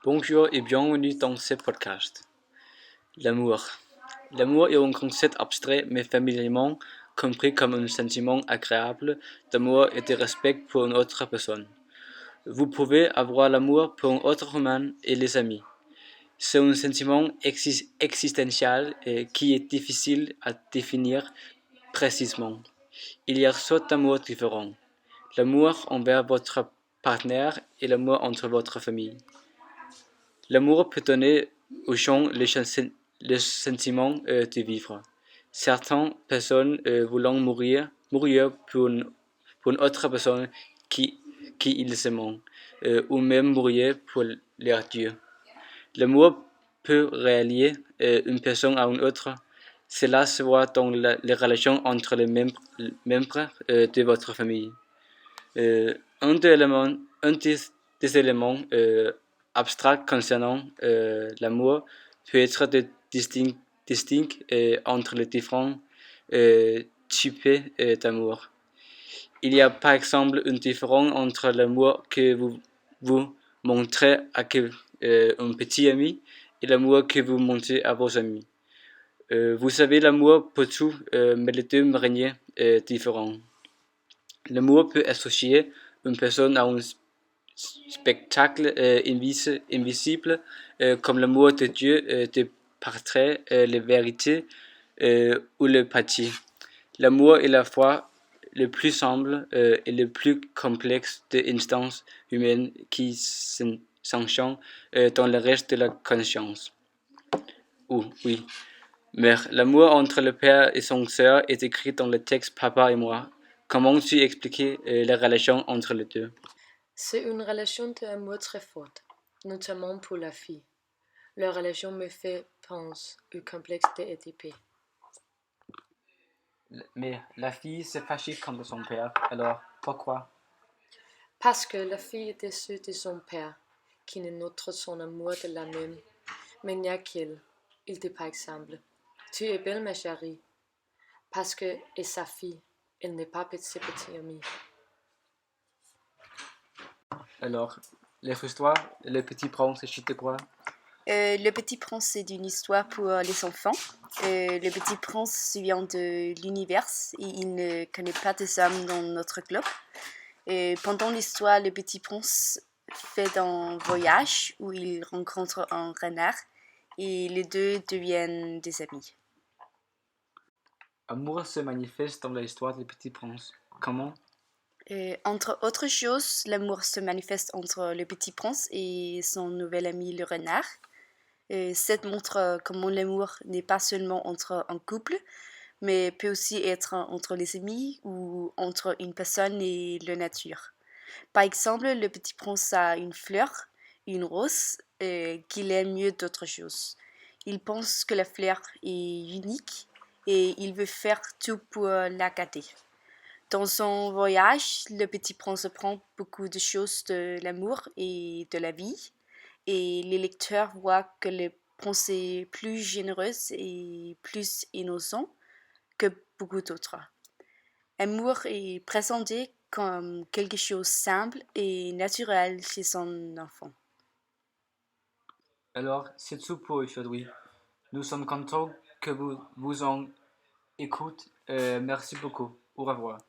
Bonjour et bienvenue dans ce podcast. L'amour. L'amour est un concept abstrait mais familièrement compris comme un sentiment agréable d'amour et de respect pour une autre personne. Vous pouvez avoir l'amour pour un autre humain et les amis. C'est un sentiment existentiel qui est difficile à définir précisément. Il y a sortes d'amour différents. L'amour envers votre partenaire et l'amour entre votre famille. L'amour peut donner aux gens le sentiment de vivre. Certaines personnes voulant mourir pour une autre personne qui ils aiment, ou même mourir pour leur Dieu. L'amour peut relier une personne à une autre. Cela se voit dans les relations entre les membres de votre famille. Un des éléments abstract concernant l'amour peut être de distinguer entre les différents types d'amour. Il y a par exemple une différence entre l'amour que vous montrez à un petit ami et l'amour que vous montrez à vos amis. Vous savez, l'amour peut tout, mais les deux manières différentes. L'amour peut associer une personne à un spectacle invisible, comme l'amour de Dieu, de portrait, la vérité ou le paradis. L'amour est la foi le plus simple et le plus complexe des instances humaines qui s'enchaînent dans le reste de la conscience. Oui. Mais l'amour entre le père et son sœur est écrit dans le texte Papa et moi. Comment tu expliquer la relation entre les deux? C'est une relation d'amour très forte, notamment pour la fille. La relation me fait penser au complexe d'Édipe. Mais la fille s'est fâchée contre son père, alors pourquoi? Parce que la fille est déçue de son père, qui ne note son amour de la même manière qu'elle. Il dit par exemple, tu es belle ma chérie, parce que est sa fille, elle n'est pas ses petits amis. Alors, les histoires, le petit prince, c'est quoi? Le Petit Prince, c'est une histoire pour les enfants. Le Petit Prince vient de l'univers et il ne connaît pas des hommes dans notre club. Pendant l'histoire, le Petit Prince fait un voyage où il rencontre un renard et les deux deviennent des amis. Amour se manifeste dans l'histoire du Petit Prince. Comment? Entre autres choses, l'amour se manifeste entre le Petit Prince et son nouvel ami le renard. Cette montre comment l'amour n'est pas seulement entre un couple, mais peut aussi être entre les amis ou entre une personne et la nature. Par exemple, le Petit Prince a une fleur, une rose, qu'il aime mieux d'autres choses. Il pense que la fleur est unique et il veut faire tout pour la gâter. Dans son voyage, le Petit Prince apprend beaucoup de choses de l'amour et de la vie, et les lecteurs voient que le prince est plus généreux et plus innocent que beaucoup d'autres. Amour est présenté comme quelque chose de simple et naturel chez son enfant. Alors, c'est tout pour aujourd'hui. Nous sommes contents que vous en écoutez. Merci beaucoup. Au revoir.